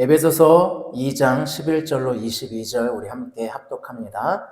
에베소서 2장 11절로 22절 우리 함께 합독합니다.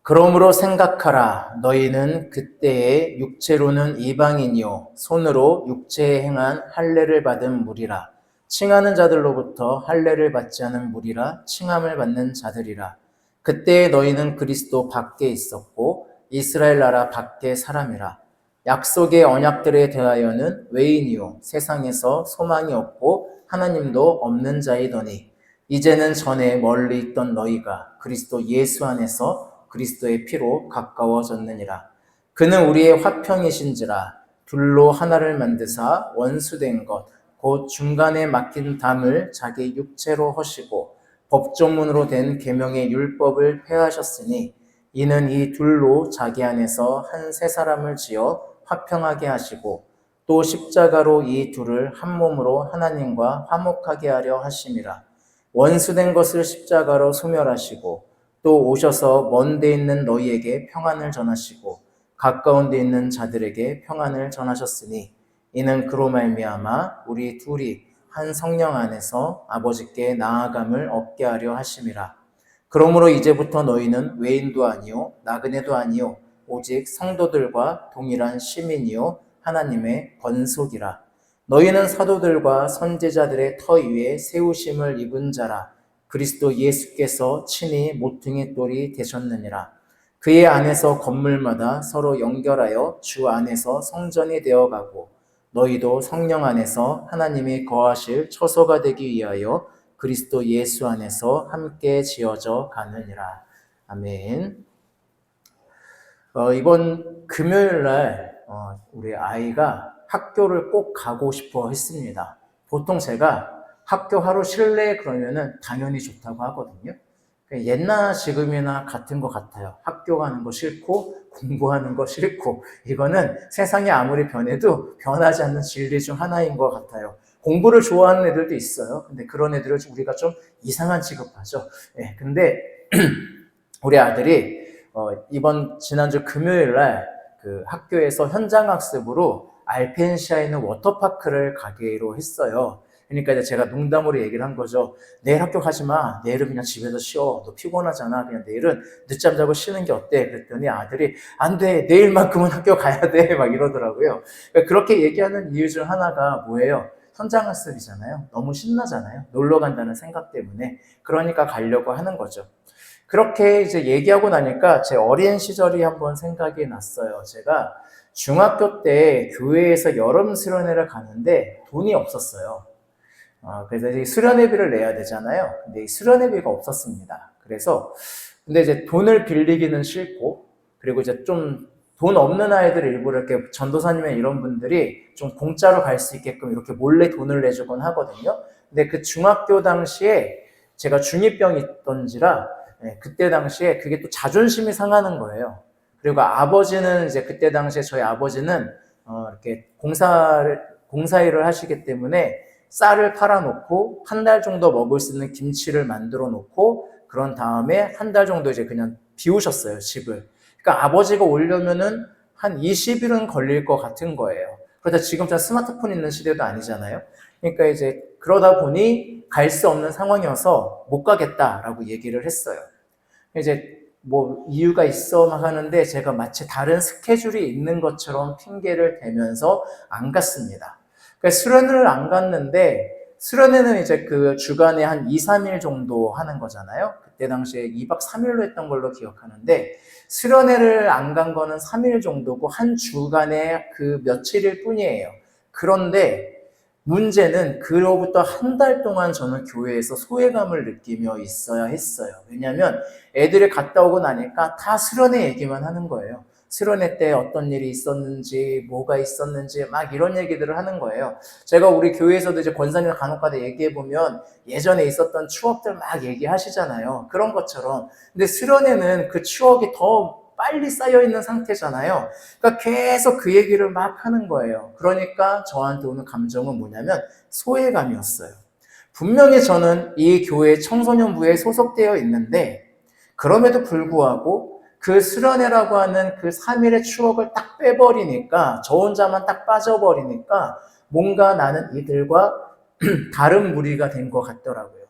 그러므로 생각하라. 너희는 그때에 육체로는 이방인이요 손으로 육체에 행한 할례를 받은 무리라. 칭하는 자들로부터 할례를 받지 않은 무리라. 칭함을 받는 자들이라. 그때에 너희는 그리스도 밖에 있었고 이스라엘 나라 밖의 사람이라. 약속의 언약들에 대하여는 외인이요 세상에서 소망이 없고 하나님도 없는 자이더니 이제는 전에 멀리 있던 너희가 그리스도 예수 안에서 그리스도의 피로 가까워졌느니라. 그는 우리의 화평이신지라. 둘로 하나를 만드사 원수된 것 곧 중간에 막힌 담을 자기 육체로 허시고 법조문으로 된 계명의 율법을 폐하셨으니 이는 이 둘로 자기 안에서 한 세 사람을 지어 화평하게 하시고 또 십자가로 이 둘을 한 몸으로 하나님과 화목하게 하려 하심이라. 원수된 것을 십자가로 소멸하시고 또 오셔서 먼 데 있는 너희에게 평안을 전하시고 가까운 데 있는 자들에게 평안을 전하셨으니 이는 그로 말미암아 우리 둘이 한 성령 안에서 아버지께 나아감을 얻게 하려 하심이라. 그러므로 이제부터 너희는 외인도 아니요 나그네도 아니요 오직 성도들과 동일한 시민이요 하나님의 권속이라. 너희는 사도들과 선지자들의 터 위에 세우심을 입은 자라. 그리스도 예수께서 친히 모퉁이 돌이 되셨느니라. 그의 안에서 건물마다 서로 연결하여 주 안에서 성전이 되어가고 너희도 성령 안에서 하나님이 거하실 처소가 되기 위하여 그리스도 예수 안에서 함께 지어져 가느니라. 아멘. 이번 금요일 날 우리 아이가 학교를 꼭 가고 싶어 했습니다. 보통 제가 학교 하루 쉴래 그러면은 당연히 좋다고 하거든요. 옛날 지금이나 같은 것 같아요. 학교 가는 거 싫고 공부하는 거 싫고 이거는 세상이 아무리 변해도 변하지 않는 진리 중 하나인 것 같아요. 공부를 좋아하는 애들도 있어요. 근데 그런 애들을 우리가 좀 이상한 취급하죠. 근데 우리 아들이 지난주 금요일 날 그 학교에서 현장 학습으로 알펜시아에 있는 워터파크를 가기로 했어요. 그러니까 이제 제가 농담으로 얘기를 한 거죠. 내일 학교 가지 마. 내일은 그냥 집에서 쉬어. 너 피곤하잖아. 그냥 내일은 늦잠 자고 쉬는 게 어때? 그랬더니 아들이 안 돼. 내일만큼은 학교 가야 돼. 막 이러더라고요. 그러니까 그렇게 얘기하는 이유 중 하나가 뭐예요? 현장 학습이잖아요. 너무 신나잖아요. 놀러 간다는 생각 때문에. 그러니까 가려고 하는 거죠. 그렇게 이제 얘기하고 나니까 제 어린 시절이 한번 생각이 났어요. 제가 중학교 때 교회에서 여름 수련회를 가는데 돈이 없었어요. 그래서 이제 수련회비를 내야 되잖아요. 근데 이 수련회비가 없었습니다. 근데 이제 돈을 빌리기는 싫고, 그리고 이제 좀 돈 없는 아이들 일부러 이렇게 전도사님이나 이런 분들이 좀 공짜로 갈 수 있게끔 이렇게 몰래 돈을 내주곤 하거든요. 근데 그 중학교 당시에 제가 중2병이 있던지라 그때 당시에 그게 또 자존심이 상하는 거예요. 그리고 아버지는 이제 그때 당시에 저희 아버지는 이렇게 공사 일을 하시기 때문에 쌀을 팔아놓고 한 달 정도 먹을 수 있는 김치를 만들어 놓고 그런 다음에 한 달 정도 이제 그냥 비우셨어요, 집을. 그러니까 아버지가 오려면은 한 20일은 걸릴 것 같은 거예요. 그러다 지금처럼 스마트폰 있는 시대도 아니잖아요. 그러니까 이제 그러다 보니 갈 수 없는 상황이어서 못 가겠다라고 얘기를 했어요. 이제 뭐 이유가 있어 막 하는데 제가 마치 다른 스케줄이 있는 것처럼 핑계를 대면서 안 갔습니다. 그러니까 수련회를 안 갔는데 수련회는 이제 그 주간에 한 2, 3일 정도 하는 거잖아요. 그때 당시에 2박 3일로 했던 걸로 기억하는데 수련회를 안 간 거는 3일 정도고 한 주간에 그 며칠일 뿐이에요. 그런데 문제는 그로부터 한 달 동안 저는 교회에서 소외감을 느끼며 있어야 했어요. 왜냐하면 애들이 갔다 오고 나니까 다 수련회 얘기만 하는 거예요. 수련회 때 어떤 일이 있었는지, 뭐가 있었는지 막 이런 얘기들을 하는 거예요. 제가 우리 교회에서도 이제 권사님 간혹가다 얘기해보면 예전에 있었던 추억들 막 얘기하시잖아요. 그런 것처럼. 근데 수련회는 그 추억이 더 빨리 쌓여있는 상태잖아요. 그러니까 계속 그 얘기를 막 하는 거예요. 그러니까 저한테 오는 감정은 뭐냐면 소외감이었어요. 분명히 저는 이 교회 청소년부에 소속되어 있는데 그럼에도 불구하고 그 수련회라고 하는 그 3일의 추억을 딱 빼버리니까 저 혼자만 딱 빠져버리니까 뭔가 나는 이들과 다른 무리가 된 것 같더라고요.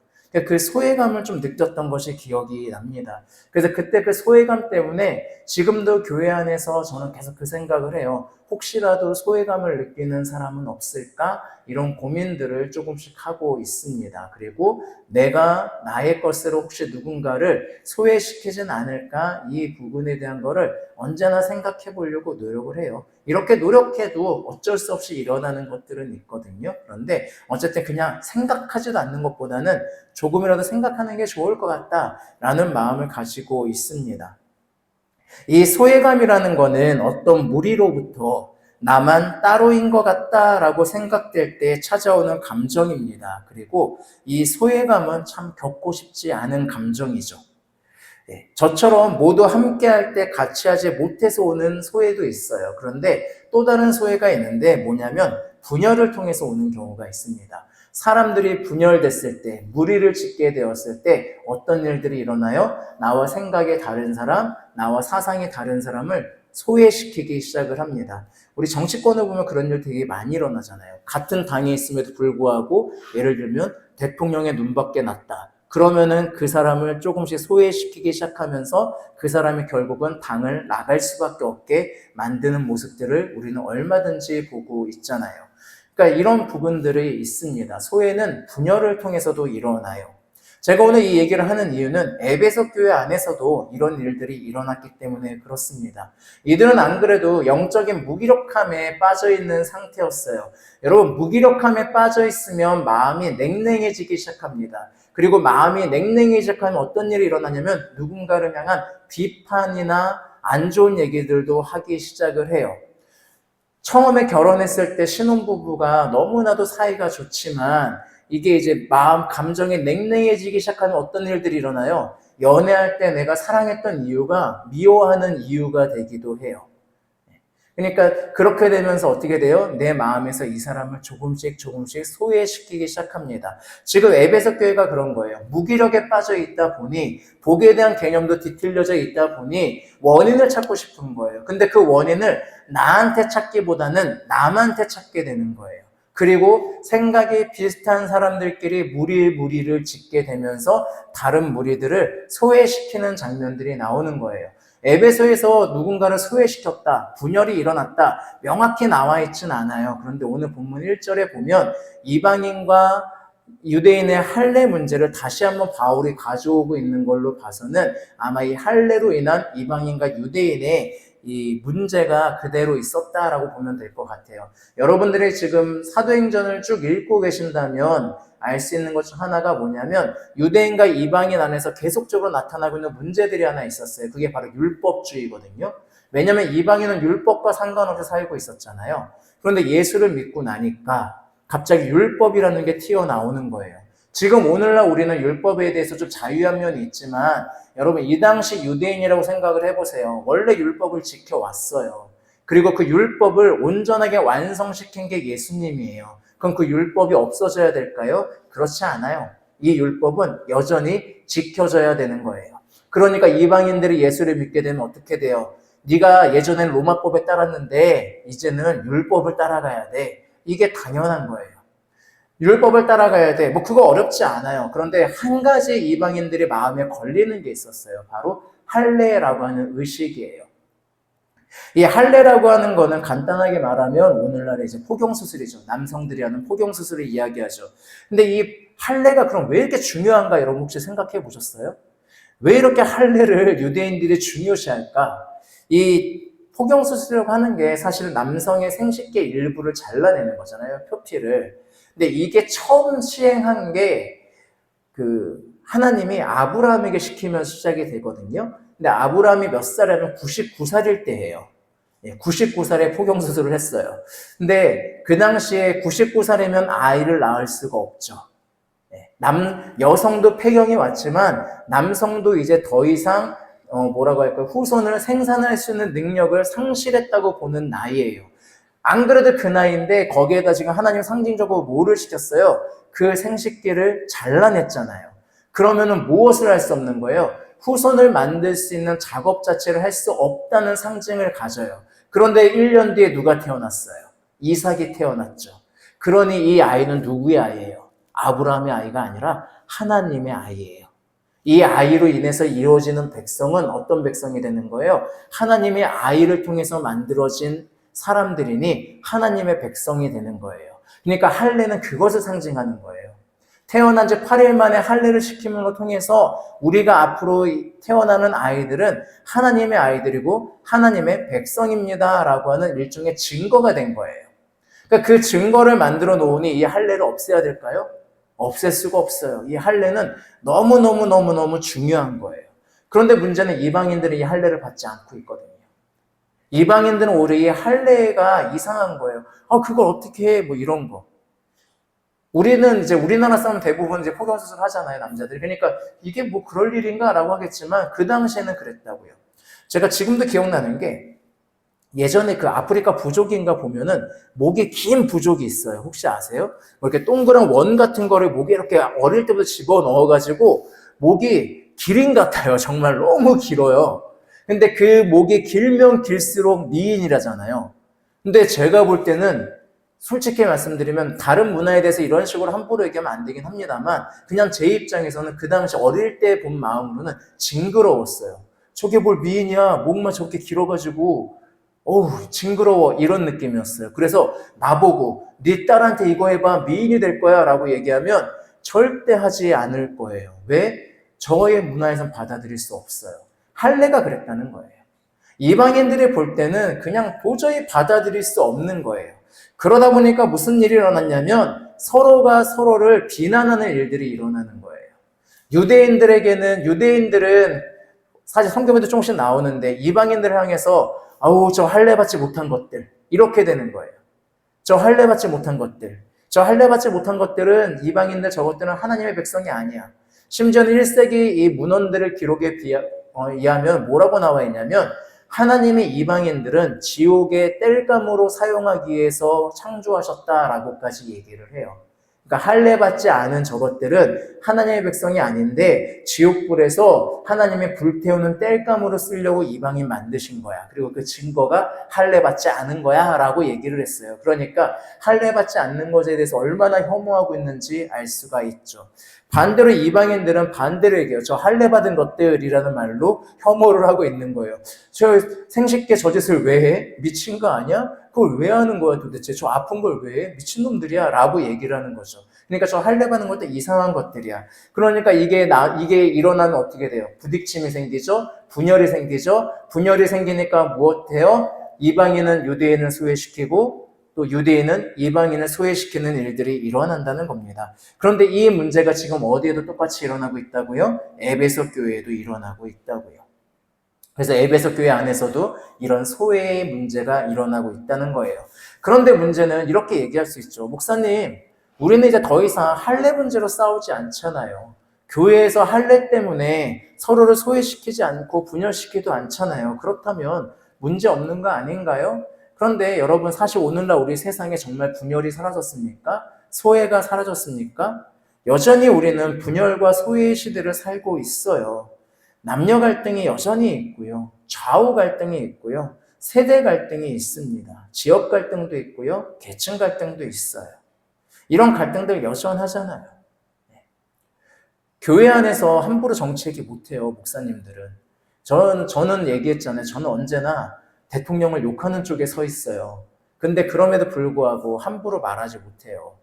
그 소외감을 좀 느꼈던 것이 기억이 납니다. 그래서 그때 그 소외감 때문에 지금도 교회 안에서 저는 계속 그 생각을 해요. 혹시라도 소외감을 느끼는 사람은 없을까? 이런 고민들을 조금씩 하고 있습니다. 그리고 내가 나의 것으로 혹시 누군가를 소외시키진 않을까? 이 부분에 대한 거를 언제나 생각해 보려고 노력을 해요. 이렇게 노력해도 어쩔 수 없이 일어나는 것들은 있거든요. 그런데 어쨌든 그냥 생각하지도 않는 것보다는 조금이라도 생각하는 게 좋을 것 같다라는 마음을 가지고 있습니다. 이 소외감이라는 거는 어떤 무리로부터 나만 따로인 것 같다라고 생각될 때 찾아오는 감정입니다. 그리고 이 소외감은 참 겪고 싶지 않은 감정이죠. 저처럼 모두 함께 할 때 같이 하지 못해서 오는 소외도 있어요. 그런데 또 다른 소외가 있는데 뭐냐면 분열을 통해서 오는 경우가 있습니다. 사람들이 분열됐을 때, 무리를 짓게 되었을 때 어떤 일들이 일어나요? 나와 생각이 다른 사람, 나와 사상이 다른 사람을 소외시키기 시작을 합니다. 우리 정치권을 보면 그런 일 되게 많이 일어나잖아요. 같은 당에 있음에도 불구하고 예를 들면 대통령의 눈밖에 났다. 그러면은 그 사람을 조금씩 소외시키기 시작하면서 그 사람이 결국은 당을 나갈 수밖에 없게 만드는 모습들을 우리는 얼마든지 보고 있잖아요. 그러니까 이런 부분들이 있습니다. 소외는 분열을 통해서도 일어나요. 제가 오늘 이 얘기를 하는 이유는 에베소 교회 안에서도 이런 일들이 일어났기 때문에 그렇습니다. 이들은 안 그래도 영적인 무기력함에 빠져있는 상태였어요. 여러분, 무기력함에 빠져있으면 마음이 냉랭해지기 시작합니다. 그리고 마음이 냉랭해지기 시작하면 어떤 일이 일어나냐면 누군가를 향한 비판이나 안 좋은 얘기들도 하기 시작을 해요. 처음에 결혼했을 때 신혼부부가 너무나도 사이가 좋지만 이게 이제 마음, 감정이 냉랭해지기 시작하면 어떤 일들이 일어나요? 연애할 때 내가 사랑했던 이유가 미워하는 이유가 되기도 해요. 그러니까 그렇게 되면서 어떻게 돼요? 내 마음에서 이 사람을 조금씩 소외시키기 시작합니다. 지금 에베소 교회가 그런 거예요. 무기력에 빠져 있다 보니 복에 대한 개념도 뒤틀려져 있다 보니 원인을 찾고 싶은 거예요. 근데 그 원인을 나한테 찾기보다는 남한테 찾게 되는 거예요. 그리고 생각이 비슷한 사람들끼리 무리를 짓게 되면서 다른 무리들을 소외시키는 장면들이 나오는 거예요. 에베소에서 누군가를 소외시켰다, 분열이 일어났다, 명확히 나와 있진 않아요. 그런데 오늘 본문 1절에 보면 이방인과 유대인의 할례 문제를 다시 한번 바울이 가져오고 있는 걸로 봐서는 아마 이 할례로 인한 이방인과 유대인의 이 문제가 그대로 있었다라고 보면 될 것 같아요. 여러분들이 지금 사도행전을 쭉 읽고 계신다면 알 수 있는 것 중 하나가 뭐냐면 유대인과 이방인 안에서 계속적으로 나타나고 있는 문제들이 하나 있었어요. 그게 바로 율법주의거든요. 왜냐하면 이방인은 율법과 상관없이 살고 있었잖아요. 그런데 예수를 믿고 나니까 갑자기 율법이라는 게 튀어나오는 거예요. 지금 오늘날 우리는 율법에 대해서 좀 자유한 면이 있지만 여러분 이 당시 유대인이라고 생각을 해보세요. 원래 율법을 지켜왔어요. 그리고 그 율법을 온전하게 완성시킨 게 예수님이에요. 그럼 그 율법이 없어져야 될까요? 그렇지 않아요. 이 율법은 여전히 지켜져야 되는 거예요. 그러니까 이방인들이 예수를 믿게 되면 어떻게 돼요? 네가 예전에는 로마법에 따랐는데 이제는 율법을 따라가야 돼. 이게 당연한 거예요. 율법을 따라가야 돼. 뭐 그거 어렵지 않아요. 그런데 한 가지 이방인들이 마음에 걸리는 게 있었어요. 바로 할례라고 하는 의식이에요. 이 할례라고 하는 거는 간단하게 말하면 오늘날의 이제 포경수술이죠. 남성들이 하는 포경수술을 이야기하죠. 근데 이 할례가 그럼 왜 이렇게 중요한가 여러분 혹시 생각해 보셨어요? 왜 이렇게 할례를 유대인들이 중요시할까? 이 포경수술이라고 하는 게 사실 남성의 생식기 일부를 잘라내는 거잖아요. 표피를. 근데 이게 처음 시행한 게 하나님이 아브라함에게 시키면서 시작이 되거든요. 근데 아브라함이 몇 살이면 99살일 때예요. 99살에 포경수술을 했어요. 근데 그 당시에 99살이면 아이를 낳을 수가 없죠. 여성도 폐경이 왔지만 남성도 이제 더 이상 뭐라고 할까요? 후손을 생산할 수 있는 능력을 상실했다고 보는 나이예요. 안 그래도 그 나이인데 거기에다 지금 하나님 상징적으로 뭐를 시켰어요? 그 생식기를 잘라냈잖아요. 그러면은 무엇을 할 수 없는 거예요? 후손을 만들 수 있는 작업 자체를 할 수 없다는 상징을 가져요. 그런데 1년 뒤에 누가 태어났어요? 이삭이 태어났죠. 그러니 이 아이는 누구의 아이예요? 아브라함의 아이가 아니라 하나님의 아이예요. 이 아이로 인해서 이루어지는 백성은 어떤 백성이 되는 거예요? 하나님의 아이를 통해서 만들어진 사람들이니 하나님의 백성이 되는 거예요. 그러니까 할례는 그것을 상징하는 거예요. 태어난 지 8일 만에 할례를 시키는 걸 통해서 우리가 앞으로 태어나는 아이들은 하나님의 아이들이고 하나님의 백성입니다 라고 하는 일종의 증거가 된 거예요. 그러니까 그 증거를 만들어 놓으니 이 할례를 없애야 될까요? 없앨 수가 없어요. 이 할례는 너무너무 중요한 거예요. 그런데 문제는 이방인들은 이 할례를 받지 않고 있거든요. 이방인들은 오히려 이 할례가 이상한 거예요. 그걸 어떻게 해? 뭐 이런 거. 우리는 이제 우리나라 사람 대부분 이제 포경수술 하잖아요, 남자들이. 그러니까 이게 뭐 그럴 일인가? 라고 하겠지만 그 당시에는 그랬다고요. 제가 지금도 기억나는 게 예전에 그 아프리카 부족인가 보면은 목이 긴 부족이 있어요. 혹시 아세요? 뭐 이렇게 동그란 원 같은 거를 목에 이렇게 어릴 때부터 집어 넣어가지고 목이 기린 같아요. 정말 너무 길어요. 근데 그 목이 길면 길수록 미인이라잖아요. 근데 제가 볼 때는 솔직히 말씀드리면 다른 문화에 대해서 이런 식으로 함부로 얘기하면 안 되긴 합니다만 그냥 제 입장에서는 그 당시 어릴 때 본 마음으로는 징그러웠어요. 저게 뭘 미인이야. 목만 저렇게 길어가지고 어우 징그러워 이런 느낌이었어요. 그래서 나보고 네 딸한테 이거 해봐 미인이 될 거야 라고 얘기하면 절대 하지 않을 거예요. 왜? 저의 문화에선 받아들일 수 없어요. 할례가 그랬다는 거예요. 이방인들이 볼 때는 그냥 도저히 받아들일 수 없는 거예요. 그러다 보니까 무슨 일이 일어났냐면 서로가 서로를 비난하는 일들이 일어나는 거예요. 유대인들은 사실 성경에도 조금씩 나오는데 이방인들을 향해서 아우 저 할례 받지 못한 것들 이렇게 되는 거예요. 저 할례 받지 못한 것들은 이방인들 저것들은 하나님의 백성이 아니야. 심지어는 1세기 이 문헌들의 기록에 의하면 뭐라고 나와 있냐면 하나님의 이방인들은 지옥의 땔감으로 사용하기 위해서 창조하셨다라고까지 얘기를 해요. 그러니까 할례 받지 않은 저것들은 하나님의 백성이 아닌데 지옥불에서 하나님의 불태우는 땔감으로 쓰려고 이방인 만드신 거야. 그리고 그 증거가 할례 받지 않은 거야 라고 얘기를 했어요. 그러니까 할례 받지 않는 것에 대해서 얼마나 혐오하고 있는지 알 수가 있죠. 반대로 이방인들은 반대로 얘기해요. 저 할례 받은 것들이라는 말로 혐오를 하고 있는 거예요. 저 생식계 저 짓을 왜 해? 미친 거 아니야? 그걸 왜 하는 거야 도대체? 저 아픈 걸 왜 해? 미친놈들이야 라고 얘기를 하는 거죠. 그러니까 저 할례 받는 것도 이상한 것들이야. 그러니까 이게 일어나면 어떻게 돼요? 부딪힘이 생기죠? 분열이 생기죠? 분열이 생기니까 무엇해요? 이방인은 유대인을 소외시키고 또 유대인은 이방인을 소외시키는 일들이 일어난다는 겁니다. 그런데 이 문제가 지금 어디에도 똑같이 일어나고 있다고요? 에베소 교회에도 일어나고 있다고요. 그래서 에베소 교회 안에서도 이런 소외의 문제가 일어나고 있다는 거예요. 그런데 문제는 이렇게 얘기할 수 있죠. 목사님, 우리는 이제 더 이상 할례 문제로 싸우지 않잖아요. 교회에서 할례 때문에 서로를 소외시키지 않고 분열시키지도 않잖아요. 그렇다면 문제 없는 거 아닌가요? 그런데 여러분 사실 오늘날 우리 세상에 정말 분열이 사라졌습니까? 소외가 사라졌습니까? 여전히 우리는 분열과 소외의 시대를 살고 있어요. 남녀 갈등이 여전히 있고요. 좌우 갈등이 있고요. 세대 갈등이 있습니다. 지역 갈등도 있고요. 계층 갈등도 있어요. 이런 갈등들 여전하잖아요. 교회 안에서 함부로 정치얘기 못해요. 목사님들은. 저는 얘기했잖아요. 저는 언제나 대통령을 욕하는 쪽에 서 있어요. 근데 그럼에도 불구하고 함부로 말하지 못해요.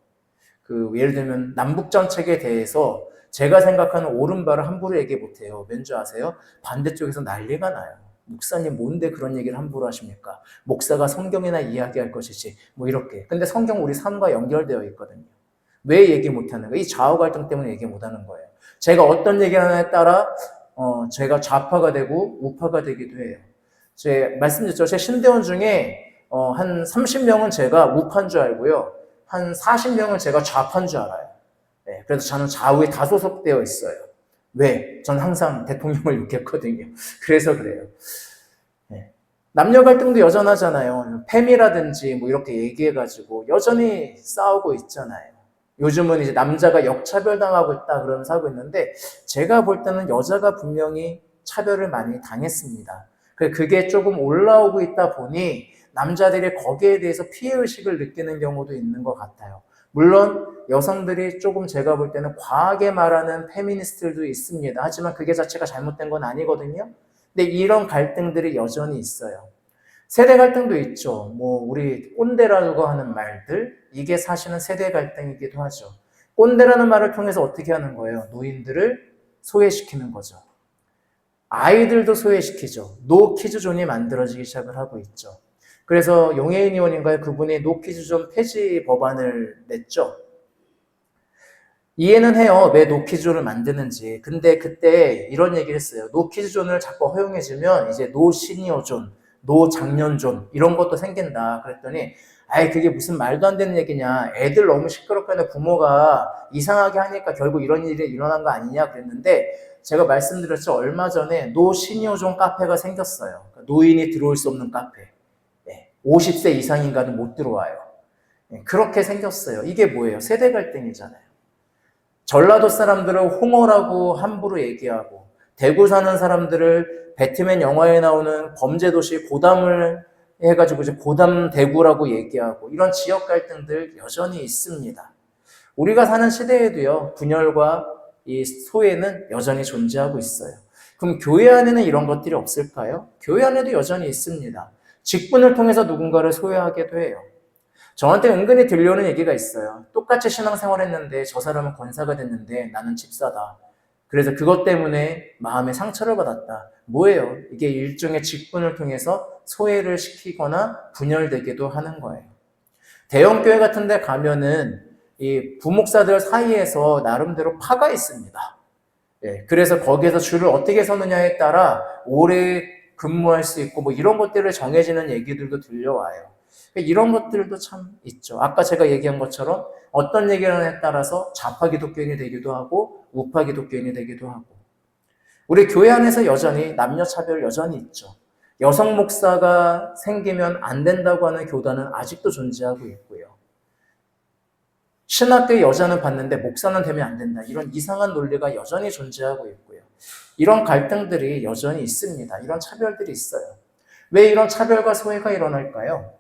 예를 들면 남북정책에 대해서 제가 생각하는 옳은 바를 함부로 얘기 못해요. 왠지 아세요? 반대쪽에서 난리가 나요. 목사님 뭔데 그런 얘기를 함부로 하십니까? 목사가 성경이나 이야기할 것이지 뭐 이렇게. 근데 성경 우리 삶과 연결되어 있거든요. 왜 얘기 못하는 거예요? 이 좌우 갈등 때문에 얘기 못하는 거예요. 제가 어떤 얘기를 하느냐에 따라 제가 좌파가 되고 우파가 되기도 해요. 말씀드렸죠. 제 신대원 중에 한 30명은 제가 우파인 줄 알고요. 한 40명은 제가 좌파인 줄 알아요. 네, 그래서 저는 좌우에 다 소속되어 있어요. 왜? 전 항상 대통령을 욕했거든요. 그래서 그래요. 네. 남녀 갈등도 여전하잖아요. 페미라든지 뭐 이렇게 얘기해가지고 여전히 싸우고 있잖아요. 요즘은 이제 남자가 역차별당하고 있다 그러면서 하고 있는데 제가 볼 때는 여자가 분명히 차별을 많이 당했습니다. 그게 조금 올라오고 있다 보니 남자들이 거기에 대해서 피해의식을 느끼는 경우도 있는 것 같아요. 물론 여성들이 조금 제가 볼 때는 과하게 말하는 페미니스트들도 있습니다. 하지만 그게 자체가 잘못된 건 아니거든요. 근데 이런 갈등들이 여전히 있어요. 세대 갈등도 있죠. 뭐 우리 꼰대라고 하는 말들, 이게 사실은 세대 갈등이기도 하죠. 꼰대라는 말을 통해서 어떻게 하는 거예요? 노인들을 소외시키는 거죠. 아이들도 소외시키죠. 노 키즈존이 만들어지기 시작을 하고 있죠. 그래서 용해인 의원인가요? 그분이 노 키즈존 폐지 법안을 냈죠. 이해는 해요. 왜 노키즈존을 만드는지. 근데 그때 이런 얘기를 했어요. 노키즈존을 자꾸 허용해주면 이제 노시니어존, 노장년존 이런 것도 생긴다. 그랬더니 아이 그게 무슨 말도 안 되는 얘기냐. 애들 너무 시끄럽게 하는 부모가 이상하게 하니까 결국 이런 일이 일어난 거 아니냐 그랬는데 제가 말씀드렸죠. 얼마 전에 노시니어존 카페가 생겼어요. 노인이 들어올 수 없는 카페. 50세 이상인가는 못 들어와요. 그렇게 생겼어요. 이게 뭐예요? 세대 갈등이잖아요. 전라도 사람들을 홍어라고 함부로 얘기하고 대구 사는 사람들을 배트맨 영화에 나오는 범죄도시 고담을 해가지고 이제 고담 대구라고 얘기하고 이런 지역 갈등들 여전히 있습니다. 우리가 사는 시대에도요 분열과 이 소외는 여전히 존재하고 있어요. 그럼 교회 안에는 이런 것들이 없을까요? 교회 안에도 여전히 있습니다. 직분을 통해서 누군가를 소외하게도 해요. 저한테 은근히 들려오는 얘기가 있어요. 똑같이 신앙생활 했는데 저 사람은 권사가 됐는데 나는 집사다. 그래서 그것 때문에 마음에 상처를 받았다. 뭐예요? 이게 일종의 직분을 통해서 소외를 시키거나 분열되기도 하는 거예요. 대형교회 같은 데 가면은 이 부목사들 사이에서 나름대로 파가 있습니다. 그래서 거기에서 줄을 어떻게 서느냐에 따라 오래 근무할 수 있고 뭐 이런 것들을 정해지는 얘기들도 들려와요. 이런 것들도 참 있죠. 아까 제가 얘기한 것처럼 어떤 얘기를 하냐에 따라서 좌파 기독교인이 되기도 하고 우파 기독교인이 되기도 하고 우리 교회 안에서 여전히 남녀 차별 여전히 있죠. 여성 목사가 생기면 안 된다고 하는 교단은 아직도 존재하고 있고요. 신학교에 여자는 받는데 목사는 되면 안 된다. 이런 이상한 논리가 여전히 존재하고 있고요. 이런 갈등들이 여전히 있습니다. 이런 차별들이 있어요. 왜 이런 차별과 소외가 일어날까요?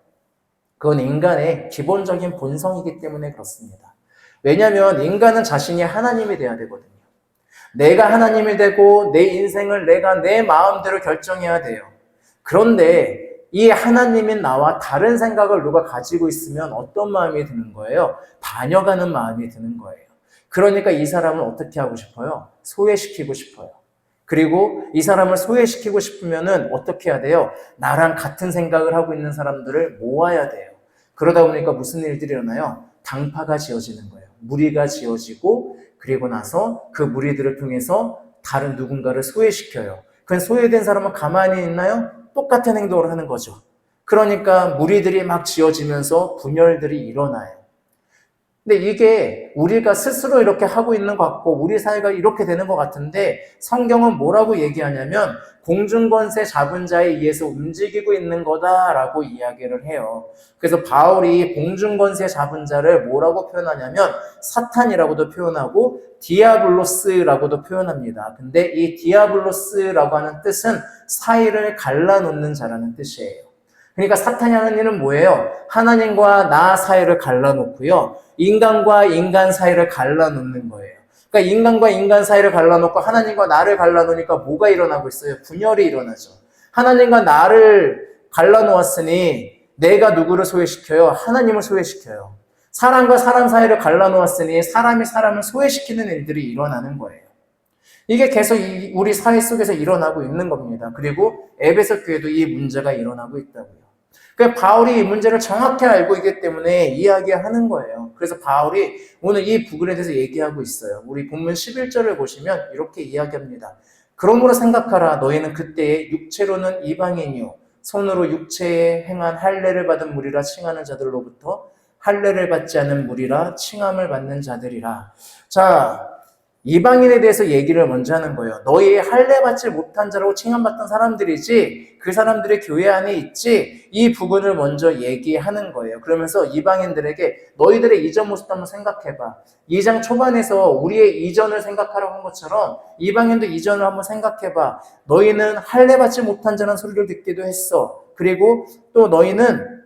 그건 인간의 기본적인 본성이기 때문에 그렇습니다. 왜냐하면 인간은 자신이 하나님이 돼야 되거든요. 내가 하나님이 되고 내 인생을 내가 내 마음대로 결정해야 돼요. 그런데 이 하나님인 나와 다른 생각을 누가 가지고 있으면 어떤 마음이 드는 거예요? 반역하는 마음이 드는 거예요. 그러니까 이 사람을 어떻게 하고 싶어요? 소외시키고 싶어요. 그리고 이 사람을 소외시키고 싶으면은 어떻게 해야 돼요? 나랑 같은 생각을 하고 있는 사람들을 모아야 돼요. 그러다 보니까 무슨 일들이 일어나요? 당파가 지어지는 거예요. 무리가 지어지고 그리고 나서 그 무리들을 통해서 다른 누군가를 소외시켜요. 그 소외된 사람은 가만히 있나요? 똑같은 행동을 하는 거죠. 그러니까 무리들이 막 지어지면서 분열들이 일어나요. 근데 이게 우리가 스스로 이렇게 하고 있는 것 같고 우리 사회가 이렇게 되는 것 같은데 성경은 뭐라고 얘기하냐면 공중권세 잡은 자에 의해서 움직이고 있는 거다라고 이야기를 해요. 그래서 바울이 공중권세 잡은 자를 뭐라고 표현하냐면 사탄이라고도 표현하고 디아블로스라고도 표현합니다. 근데 이 디아블로스라고 하는 뜻은 사이를 갈라놓는 자라는 뜻이에요. 그러니까 사탄이 하는 일은 뭐예요? 하나님과 나 사이를 갈라놓고요. 인간과 인간 사이를 갈라놓는 거예요. 그러니까 인간과 인간 사이를 갈라놓고 하나님과 나를 갈라놓으니까 뭐가 일어나고 있어요? 분열이 일어나죠. 하나님과 나를 갈라놓았으니 내가 누구를 소외시켜요? 하나님을 소외시켜요. 사람과 사람 사이를 갈라놓았으니 사람이 사람을 소외시키는 일들이 일어나는 거예요. 이게 계속 우리 사회 속에서 일어나고 있는 겁니다. 그리고 에베소 교회도 이 문제가 일어나고 있다고요. 그러니까 바울이 이 문제를 정확히 알고 있기 때문에 이야기하는 거예요. 그래서 바울이 오늘 이 부분에 대해서 얘기하고 있어요. 우리 본문 11절을 보시면 이렇게 이야기합니다. 그러므로 생각하라. 너희는 그때에 육체로는 이방인이요 손으로 육체에 행한 할례를 받은 무리라 칭하는 자들로부터 할례를 받지 않은 무리라 칭함을 받는 자들이라. 자, 이방인에 대해서 얘기를 먼저 하는 거예요. 너희 할례 받지 못한 자라고 칭함받던 사람들이지 그 사람들이 교회 안에 있지 이 부분을 먼저 얘기하는 거예요. 그러면서 이방인들에게 너희들의 이전 모습도 한번 생각해봐. 2장 초반에서 우리의 이전을 생각하라고 한 것처럼 이방인도 이전을 한번 생각해봐. 너희는 할례 받지 못한 자라는 소리를 듣기도 했어. 그리고 또 너희는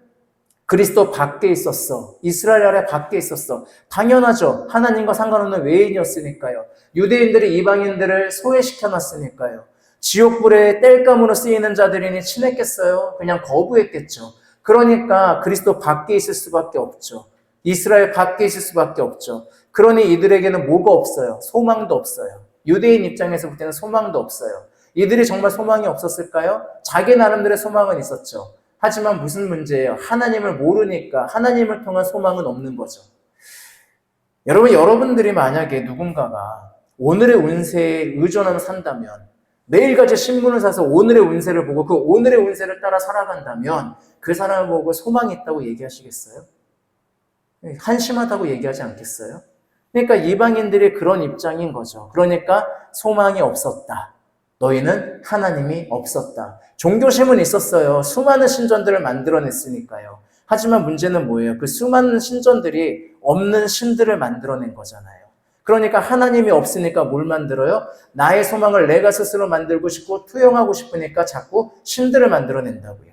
그리스도 밖에 있었어. 이스라엘 아래 밖에 있었어. 당연하죠. 하나님과 상관없는 외인이었으니까요. 유대인들이 이방인들을 소외시켜놨으니까요. 지옥불에 땔감으로 쓰이는 자들이니 친했겠어요? 그냥 거부했겠죠. 그러니까 그리스도 밖에 있을 수밖에 없죠. 이스라엘 밖에 있을 수밖에 없죠. 그러니 이들에게는 뭐가 없어요? 소망도 없어요. 유대인 입장에서 볼 때는 소망도 없어요. 이들이 정말 소망이 없었을까요? 자기 나름대로의 소망은 있었죠. 하지만 무슨 문제예요? 하나님을 모르니까 하나님을 통한 소망은 없는 거죠. 여러분들이 만약에 누군가가 오늘의 운세에 의존하며 산다면, 매일같이 신문을 사서 오늘의 운세를 보고 그 오늘의 운세를 따라 살아간다면 그 사람을 보고 소망이 있다고 얘기하시겠어요? 한심하다고 얘기하지 않겠어요? 그러니까 이방인들이 그런 입장인 거죠. 그러니까 소망이 없었다. 너희는 하나님이 없었다. 종교심은 있었어요. 수많은 신전들을 만들어냈으니까요. 하지만 문제는 뭐예요? 그 수많은 신전들이 없는 신들을 만들어낸 거잖아요. 그러니까 하나님이 없으니까 뭘 만들어요? 나의 소망을 내가 스스로 만들고 싶고 투영하고 싶으니까 자꾸 신들을 만들어낸다고요.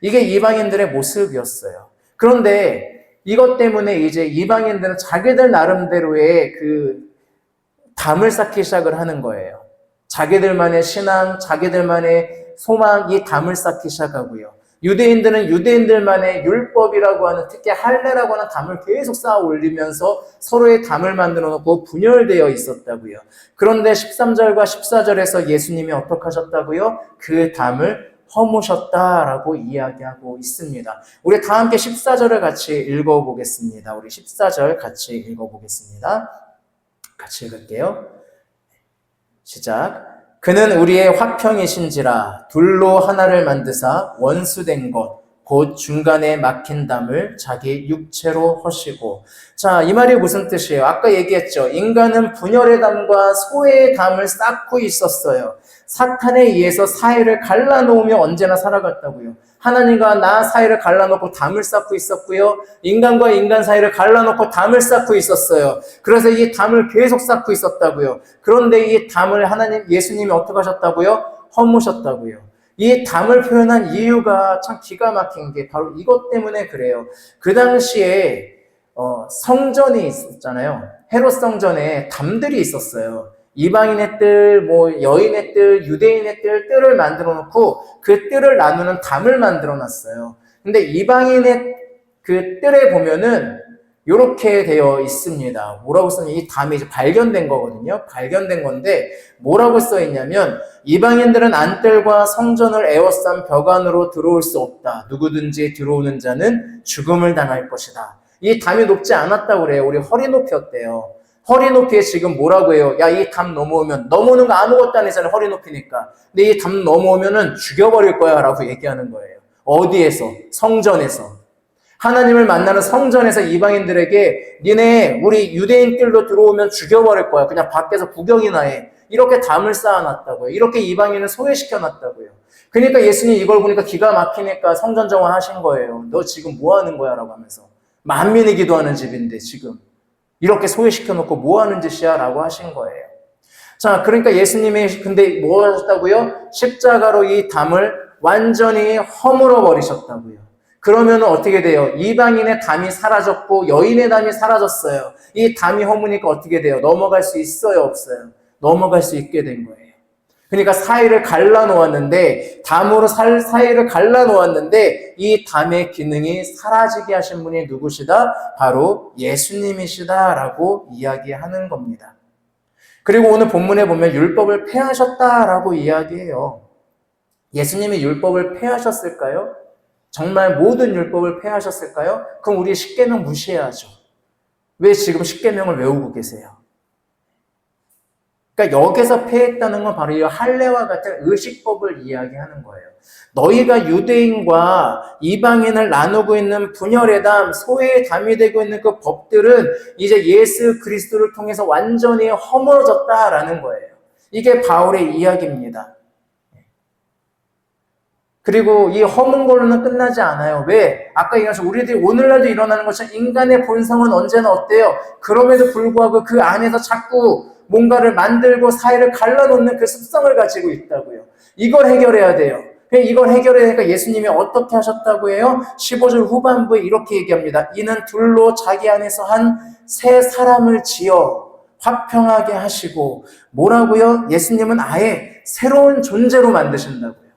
이게 이방인들의 모습이었어요. 그런데 이것 때문에 이제 이방인들은 자기들 나름대로의 그 담을 쌓기 시작을 하는 거예요. 자기들만의 신앙, 자기들만의 소망, 이 담을 쌓기 시작하고요. 유대인들은 유대인들만의 율법이라고 하는, 특히 할례라고 하는 담을 계속 쌓아 올리면서 서로의 담을 만들어 놓고 분열되어 있었다고요. 그런데 13절과 14절에서 예수님이 어떻게 하셨다고요? 그 담을 허무셨다라고 이야기하고 있습니다. 우리 다 함께 14절을 같이 읽어보겠습니다. 우리 14절 같이 읽어보겠습니다. 같이 읽을게요. 시작. 그는 우리의 화평이신지라 둘로 하나를 만드사 원수된 것 곧 중간에 막힌 담을 자기 육체로 허시고. 자, 이 말이 무슨 뜻이에요? 아까 얘기했죠. 인간은 분열의 담과 소외의 담을 쌓고 있었어요. 사탄에 의해서 사이를 갈라놓으며 언제나 살아갔다고요. 하나님과 나 사이를 갈라놓고 담을 쌓고 있었고요. 인간과 인간 사이를 갈라놓고 담을 쌓고 있었어요. 그래서 이 담을 계속 쌓고 있었다고요. 그런데 이 담을 예수님이 어떻게 하셨다고요? 허무셨다고요. 이 담을 표현한 이유가 참 기가 막힌 게 바로 이것 때문에 그래요. 그 당시에 성전이 있었잖아요. 헤롯 성전에 담들이 있었어요. 이방인의 뜰, 여인의 뜰, 유대인의 뜰을 만들어 놓고 그 뜰을 나누는 담을 만들어 놨어요. 근데 이방인의 그 뜰에 보면은 이렇게 되어 있습니다. 뭐라고 써있냐면 이 담이 이제 발견된 거거든요. 발견된 건데 뭐라고 써 있냐면 이방인들은 안뜰과 성전을 에워싼 벽 안으로 들어올 수 없다. 누구든지 들어오는 자는 죽음을 당할 것이다. 이 담이 높지 않았다고 그래요. 우리 허리 높이였대요. 허리 높이에 지금 뭐라고 해요? 야, 이 담 넘어오면, 넘어오는 거 아무것도 아니잖아요. 허리 높이니까. 근데 이 담 넘어오면은 죽여버릴 거야 라고 얘기하는 거예요. 어디에서? 성전에서. 하나님을 만나는 성전에서 이방인들에게 니네 우리 유대인들도 들어오면 죽여버릴 거야. 그냥 밖에서 구경이나 해. 이렇게 담을 쌓아놨다고요. 이렇게 이방인을 소외시켜놨다고요. 그러니까 예수님 이걸 보니까 기가 막히니까 성전 정화하신 거예요. 너 지금 뭐 하는 거야? 라고 하면서. 만민이 기도하는 집인데 지금 이렇게 소외시켜놓고 뭐 하는 짓이야? 라고 하신 거예요. 자, 그러니까 예수님이 근데 뭐 하셨다고요? 십자가로 이 담을 완전히 허물어 버리셨다고요. 그러면 어떻게 돼요? 이방인의 담이 사라졌고 여인의 담이 사라졌어요. 이 담이 허무니까 어떻게 돼요? 넘어갈 수 있어요? 없어요? 넘어갈 수 있게 된 거예요. 그러니까 사이를 갈라놓았는데, 담으로 사이를 갈라놓았는데 이 담의 기능이 사라지게 하신 분이 누구시다? 바로 예수님이시다라고 이야기하는 겁니다. 그리고 오늘 본문에 보면 율법을 폐하셨다라고 이야기해요. 예수님이 율법을 폐하셨을까요? 정말 모든 율법을 폐하셨을까요? 그럼 우리 십계명 무시해야죠. 왜 지금 십계명을 외우고 계세요? 그러니까 여기서 폐했다는 건 바로 이 할례와 같은 의식법을 이야기하는 거예요. 너희가 유대인과 이방인을 나누고 있는 분열의 담, 소외의 담이 되고 있는 그 법들은 이제 예수 그리스도를 통해서 완전히 허물어졌다라는 거예요. 이게 바울의 이야기입니다. 그리고 이 허문 걸로는 끝나지 않아요. 왜? 아까 얘기한 우리들이 오늘날도 일어나는 것처럼 인간의 본성은 언제나 어때요? 그럼에도 불구하고 그 안에서 자꾸 뭔가를 만들고 사이를 갈라놓는 그 습성을 가지고 있다고요. 이걸 해결해야 돼요. 이걸 해결하니까 예수님이 어떻게 하셨다고 해요? 15절 후반부에 이렇게 얘기합니다. 이는 둘로 자기 안에서 한 새 사람을 지어 화평하게 하시고, 뭐라고요? 예수님은 아예 새로운 존재로 만드신다고요.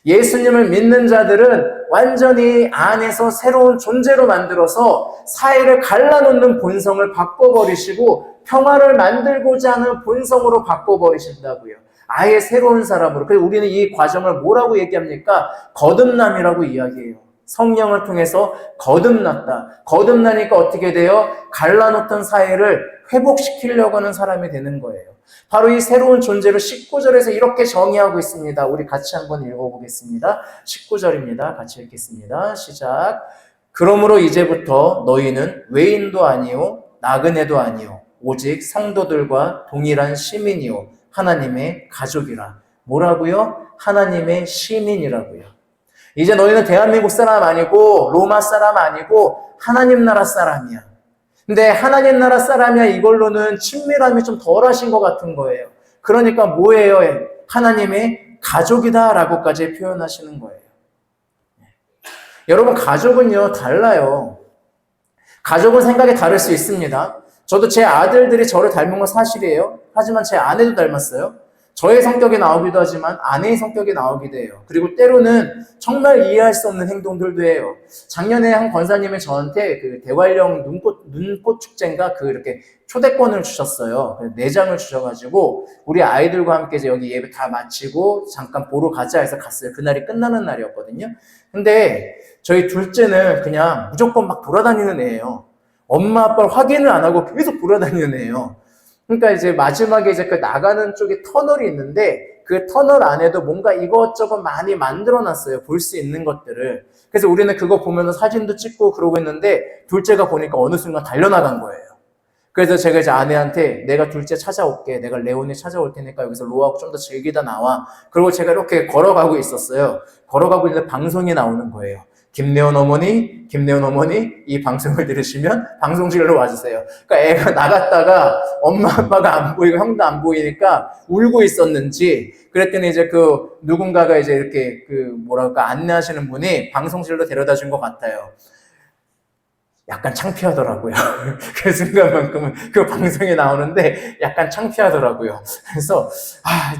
예수님을 믿는 자들은 완전히 안에서 새로운 존재로 만들어서 사이를 갈라놓는 본성을 바꿔버리시고 평화를 만들고자 하는 본성으로 바꿔버리신다고요. 아예 새로운 사람으로. 그래서 우리는 이 과정을 뭐라고 얘기합니까? 거듭남이라고 이야기해요. 성령을 통해서 거듭났다. 거듭나니까 어떻게 돼요? 갈라놓던 사이를 회복시키려고 하는 사람이 되는 거예요. 바로 이 새로운 존재를 19절에서 이렇게 정의하고 있습니다. 우리 같이 한번 읽어보겠습니다. 19절입니다. 같이 읽겠습니다. 시작. 그러므로 이제부터 너희는 외인도 아니요 나그네도 아니요 오직 성도들과 동일한 시민이요 하나님의 가족이라. 뭐라고요? 하나님의 시민이라고요. 이제 너희는 대한민국 사람 아니고 로마 사람 아니고 하나님 나라 사람이야. 근데 하나님 나라 사람이야 이걸로는 친밀함이 좀 덜하신 것 같은 거예요. 그러니까 뭐예요? 하나님의 가족이다라고까지 표현하시는 거예요. 여러분, 가족은요 달라요. 가족은 생각이 다를 수 있습니다. 저도 제 아들들이 저를 닮은 건 사실이에요. 하지만 제 아내도 닮았어요. 저의 성격이 나오기도 하지만 아내의 성격이 나오기도 해요. 그리고 때로는 정말 이해할 수 없는 행동들도 해요. 작년에 한 권사님이 저한테 그 대관령 눈꽃 축제인가 이렇게 초대권을 주셨어요. 4장을 주셔가지고 우리 아이들과 함께 이제 여기 예배 다 마치고 잠깐 보러 가자 해서 갔어요. 그날이 끝나는 날이었거든요. 근데 저희 둘째는 그냥 무조건 막 돌아다니는 애예요. 엄마 아빠를 확인을 안 하고 계속 돌아다니는 애예요. 그러니까 이제 마지막에 이제 그 나가는 쪽에 터널이 있는데 그 터널 안에도 뭔가 이것저것 많이 만들어 놨어요. 볼 수 있는 것들을. 그래서 우리는 그거 보면서 사진도 찍고 그러고 있는데 둘째가 보니까 어느 순간 달려나간 거예요. 그래서 제가 이제 아내한테 내가 둘째 찾아올게. 내가 레온이 찾아올 테니까 여기서 로아하고 좀 더 즐기다 나와. 그리고 제가 이렇게 걸어가고 있었어요. 걸어가고 있는데 방송이 나오는 거예요. 김래원 어머니 이 방송을 들으시면 방송실로 와주세요. 그러니까 애가 나갔다가 엄마 아빠가 안 보이고 형도 안 보이니까 울고 있었는지 그랬더니 이제 그 누군가가 이제 이렇게 안내하시는 분이 방송실로 데려다 준 것 같아요. 약간 창피하더라고요. 그 순간만큼은 그 방송에 나오는데 약간 창피하더라고요. 그래서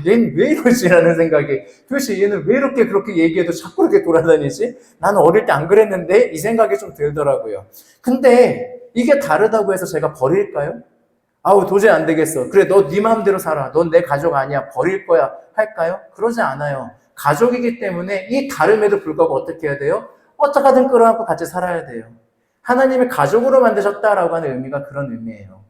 얘는 왜 이러지라는 생각이, 도대체 얘는 왜 이렇게 그렇게 얘기해도 자꾸 이렇게 돌아다니지? 나는 어릴 때 안 그랬는데 이 생각이 좀 들더라고요. 근데 이게 다르다고 해서 제가 버릴까요? 도저히 안 되겠어. 그래, 너 네 마음대로 살아. 넌 내 가족 아니야. 버릴 거야. 할까요? 그러지 않아요. 가족이기 때문에 이 다름에도 불구하고 어떻게 해야 돼요? 어떻게든 끌어안고 같이 살아야 돼요. 하나님이 가족으로 만드셨다라고 하는 의미가 그런 의미예요.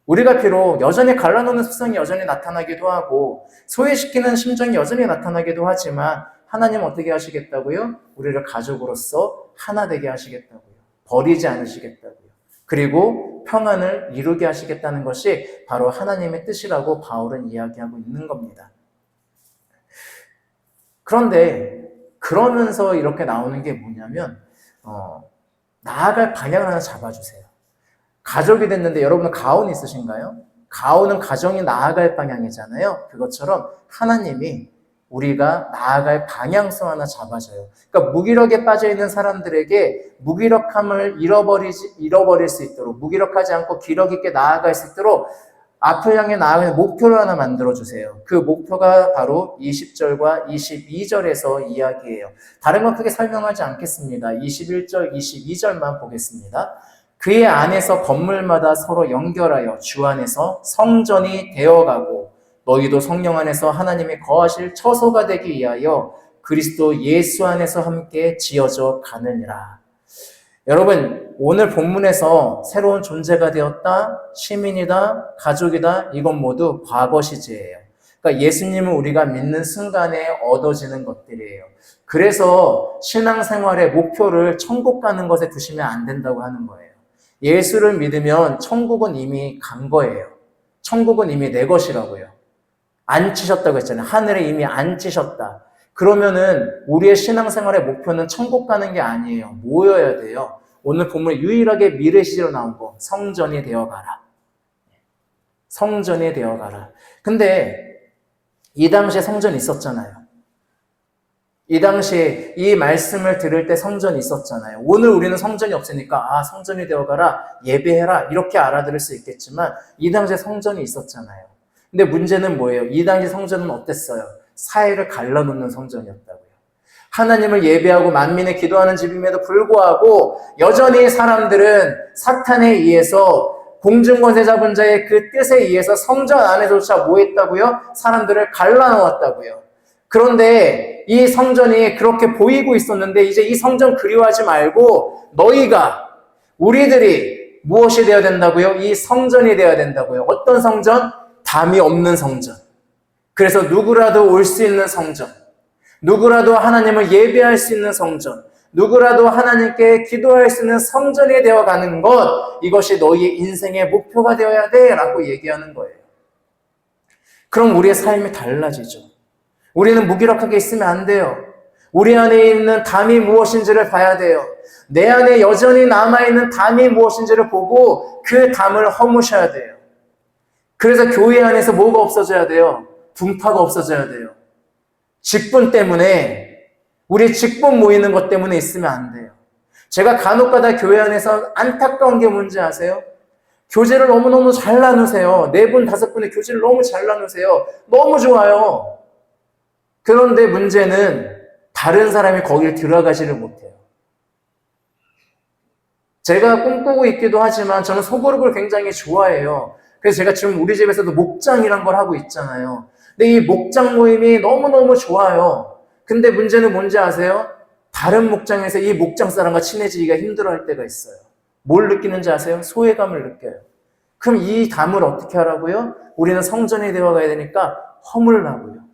우리가 비록 여전히 갈라놓는 습성이 여전히 나타나기도 하고 소외시키는 심정이 여전히 나타나기도 하지만 하나님은 어떻게 하시겠다고요? 우리를 가족으로서 하나 되게 하시겠다고요. 버리지 않으시겠다고요. 그리고 평안을 이루게 하시겠다는 것이 바로 하나님의 뜻이라고 바울은 이야기하고 있는 겁니다. 그런데 그러면서 이렇게 나오는 게 뭐냐면 나아갈 방향을 하나 잡아주세요. 가족이 됐는데 여러분은 가훈이 있으신가요? 가훈은 가정이 나아갈 방향이잖아요. 그것처럼 하나님이 우리가 나아갈 방향성 하나 잡아줘요. 그러니까 무기력에 빠져있는 사람들에게 무기력함을 잃어버릴 수 있도록, 무기력하지 않고 기력 있게 나아갈 수 있도록 앞을 향해 나아가는 목표를 하나 만들어주세요. 그 목표가 바로 20절과 22절에서 이야기해요. 다른 건 크게 설명하지 않겠습니다. 21절, 22절만 보겠습니다. 그의 안에서 건물마다 서로 연결하여 주 안에서 성전이 되어가고 너희도 성령 안에서 하나님이 거하실 처소가 되기 위하여 그리스도 예수 안에서 함께 지어져 가느니라. 여러분, 오늘 본문에서 새로운 존재가 되었다, 시민이다, 가족이다, 이건 모두 과거 시제예요. 그러니까 예수님은 우리가 믿는 순간에 얻어지는 것들이에요. 그래서 신앙생활의 목표를 천국 가는 것에 두시면 안 된다고 하는 거예요. 예수를 믿으면 천국은 이미 간 거예요. 천국은 이미 내 것이라고요. 앉히셨다고 했잖아요. 하늘에 이미 앉히셨다. 그러면은 우리의 신앙생활의 목표는 천국 가는 게 아니에요. 뭐여야 돼요? 오늘 본문에 유일하게 미래시제로 나온 거, 성전이 되어가라. 성전이 되어가라. 근데 이 당시에 성전이 있었잖아요. 이 당시에 이 말씀을 들을 때 성전이 있었잖아요. 오늘 우리는 성전이 없으니까 성전이 되어가라, 예배해라 이렇게 알아들을 수 있겠지만 이 당시에 성전이 있었잖아요. 근데 문제는 뭐예요? 이 당시 성전은 어땠어요? 사회를 갈라놓는 성전이었다고요. 하나님을 예배하고 만민의 기도하는 집임에도 불구하고 여전히 사람들은 사탄에 의해서 공중권세 잡은 자의 그 뜻에 의해서 성전 안에조차 뭐 했다고요? 사람들을 갈라놓았다고요. 그런데 이 성전이 그렇게 보이고 있었는데 이제 이 성전 그리워하지 말고 너희가 우리들이 무엇이 되어야 된다고요? 이 성전이 되어야 된다고요. 어떤 성전? 담이 없는 성전. 그래서 누구라도 올 수 있는 성전. 누구라도 하나님을 예배할 수 있는 성전. 누구라도 하나님께 기도할 수 있는 성전이 되어가는 것, 이것이 너희의 인생의 목표가 되어야 돼 라고 얘기하는 거예요. 그럼 우리의 삶이 달라지죠. 우리는 무기력하게 있으면 안 돼요. 우리 안에 있는 담이 무엇인지를 봐야 돼요. 내 안에 여전히 남아있는 담이 무엇인지를 보고 그 담을 허무셔야 돼요. 그래서 교회 안에서 뭐가 없어져야 돼요? 분파가 없어져야 돼요. 직분 때문에, 우리 직분 모이는 것 때문에 있으면 안 돼요. 제가 간혹가다 교회 안에서 안타까운 게 뭔지 아세요? 교제를 너무너무 잘 나누세요. 4분, 5분의 교제를 너무 잘 나누세요. 너무 좋아요. 그런데 문제는 다른 사람이 거길 들어가지를 못해요. 제가 꿈꾸고 있기도 하지만 저는 소그룹을 굉장히 좋아해요. 그래서 제가 지금 우리 집에서도 목장이란 걸 하고 있잖아요. 근데 이 목장 모임이 너무너무 좋아요. 근데 문제는 뭔지 아세요? 다른 목장에서 이 목장 사람과 친해지기가 힘들어할 때가 있어요. 뭘 느끼는지 아세요? 소외감을 느껴요. 그럼 이 담을 어떻게 하라고요? 우리는 성전이 되어가야 되니까 허물라고요.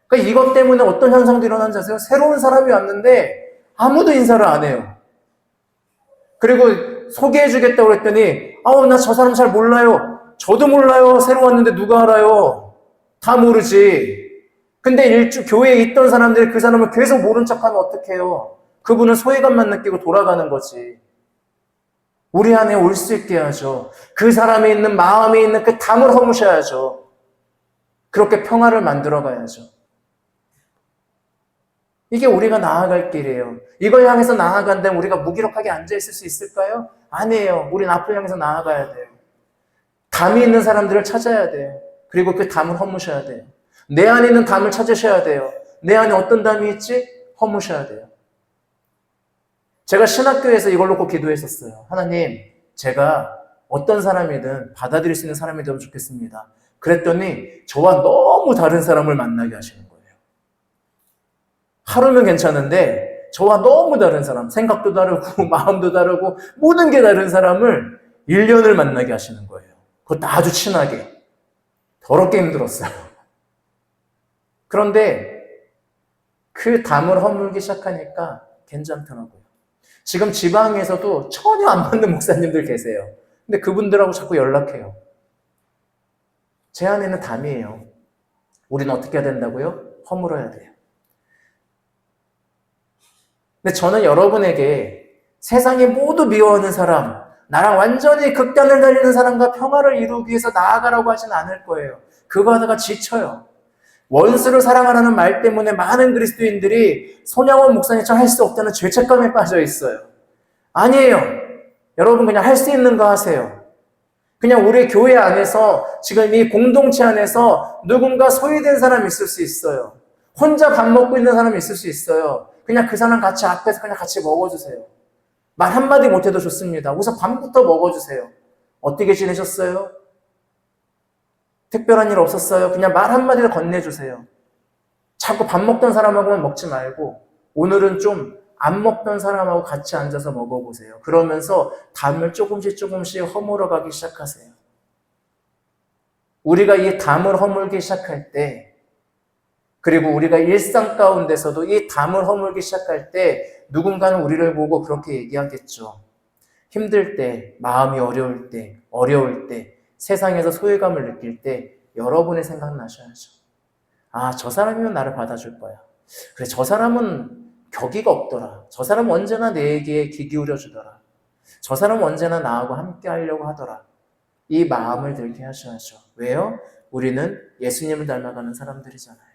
그러니까 이것 때문에 어떤 현상도 일어난지 아세요? 새로운 사람이 왔는데 아무도 인사를 안 해요. 그리고 소개해주겠다고 했더니 나 저 사람 잘 몰라요. 저도 몰라요. 새로 왔는데 누가 알아요? 다 모르지. 근데 교회에 있던 사람들이 그 사람을 계속 모른 척하면 어떡해요? 그분은 소외감만 느끼고 돌아가는 거지. 우리 안에 올 수 있게 하죠. 그 사람에 있는 마음에 있는 그 담을 허무셔야죠. 그렇게 평화를 만들어 가야죠. 이게 우리가 나아갈 길이에요. 이걸 향해서 나아간다면 우리가 무기력하게 앉아있을 수 있을까요? 아니에요. 우린 앞을 향해서 나아가야 돼요. 담이 있는 사람들을 찾아야 돼요. 그리고 그 담을 허무셔야 돼요. 내 안에 있는 담을 찾으셔야 돼요. 내 안에 어떤 담이 있지? 허무셔야 돼요. 제가 신학교에서 이걸 놓고 기도했었어요. 하나님, 제가 어떤 사람이든 받아들일 수 있는 사람이 되면 좋겠습니다. 그랬더니 저와 너무 다른 사람을 만나게 하시는 거예요. 하루면 괜찮은데 저와 너무 다른 사람, 생각도 다르고 마음도 다르고 모든 게 다른 사람을 1년을 만나게 하시는 거예요. 그것도 아주 친하게. 더럽게 힘들었어요. 그런데 그 담을 허물기 시작하니까 괜찮더라고요. 지금 지방에서도 전혀 안 맞는 목사님들 계세요. 근데 그분들하고 자꾸 연락해요. 제 안에는 담이에요. 우리는 어떻게 해야 된다고요? 허물어야 돼요. 근데 저는 여러분에게 세상이 모두 미워하는 사람, 나랑 완전히 극단을 달리는 사람과 평화를 이루기 위해서 나아가라고 하진 않을 거예요. 그거 하다가 지쳐요. 원수를 사랑하라는 말 때문에 많은 그리스도인들이 손양원 목사님처럼 할 수 없다는 죄책감에 빠져 있어요. 아니에요. 여러분 그냥 할 수 있는 거 하세요. 그냥 우리 교회 안에서 지금 이 공동체 안에서 누군가 소외된 사람이 있을 수 있어요. 혼자 밥 먹고 있는 사람이 있을 수 있어요. 그냥 그 사람 같이 앞에서 그냥 같이 먹어주세요. 말 한마디 못해도 좋습니다. 우선 밥부터 먹어주세요. 어떻게 지내셨어요? 특별한 일 없었어요? 그냥 말 한마디를 건네주세요. 자꾸 밥 먹던 사람하고만 먹지 말고 오늘은 좀 안 먹던 사람하고 같이 앉아서 먹어보세요. 그러면서 담을 조금씩 허물어가기 시작하세요. 우리가 이 담을 허물기 시작할 때, 그리고 우리가 일상 가운데서도 이 담을 허물기 시작할 때 누군가는 우리를 보고 그렇게 얘기하겠죠. 힘들 때, 마음이 어려울 때, 세상에서 소외감을 느낄 때 여러분의 생각나셔야죠. 저 사람이면 나를 받아줄 거야. 그래, 저 사람은 격의가 없더라. 저 사람은 언제나 내 얘기에 귀 기울여 주더라. 저 사람은 언제나 나하고 함께 하려고 하더라. 이 마음을 들게 하셔야죠. 왜요? 우리는 예수님을 닮아가는 사람들이잖아요.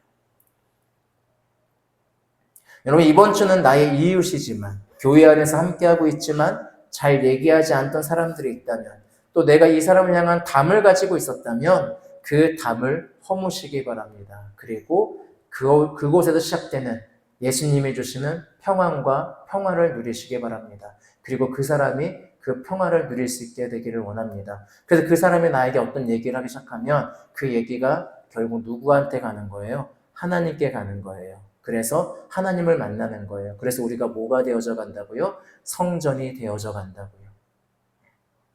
여러분, 이번 주는 나의 이웃이지만, 교회 안에서 함께하고 있지만 잘 얘기하지 않던 사람들이 있다면, 또 내가 이 사람을 향한 담을 가지고 있었다면 그 담을 허무시기 바랍니다. 그리고 그곳에서 시작되는 예수님이 주시는 평안과 평화를 누리시기 바랍니다. 그리고 그 사람이 그 평화를 누릴 수 있게 되기를 원합니다. 그래서 그 사람이 나에게 어떤 얘기를 하기 시작하면 그 얘기가 결국 누구한테 가는 거예요? 하나님께 가는 거예요. 그래서 하나님을 만나는 거예요. 그래서 우리가 뭐가 되어져 간다고요? 성전이 되어져 간다고요.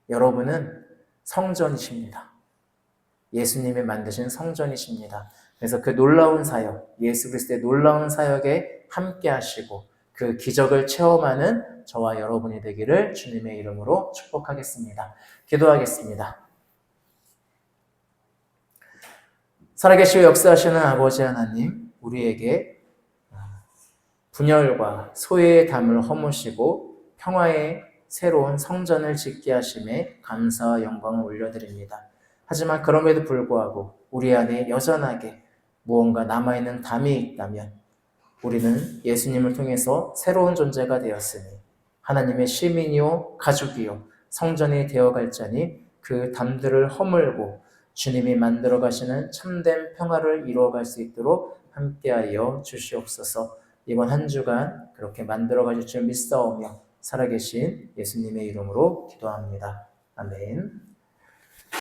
여러분은 성전이십니다. 예수님이 만드신 성전이십니다. 그래서 그 놀라운 사역, 예수 그리스도의 놀라운 사역에 함께 하시고 그 기적을 체험하는 저와 여러분이 되기를 주님의 이름으로 축복하겠습니다. 기도하겠습니다. 살아계시고 역사하시는 아버지 하나님, 우리에게 분열과 소외의 담을 허무시고 평화의 새로운 성전을 짓게 하심에 감사와 영광을 올려드립니다. 하지만 그럼에도 불구하고 우리 안에 여전하게 무언가 남아있는 담이 있다면 우리는 예수님을 통해서 새로운 존재가 되었으니 하나님의 시민이요 가족이요 성전이 되어갈 자니 그 담들을 허물고 주님이 만들어 가시는 참된 평화를 이루어갈 수 있도록 함께하여 주시옵소서. 이번 한 주간 그렇게 만들어 가실 줄 믿사오며 살아계신 예수님의 이름으로 기도합니다. 아멘.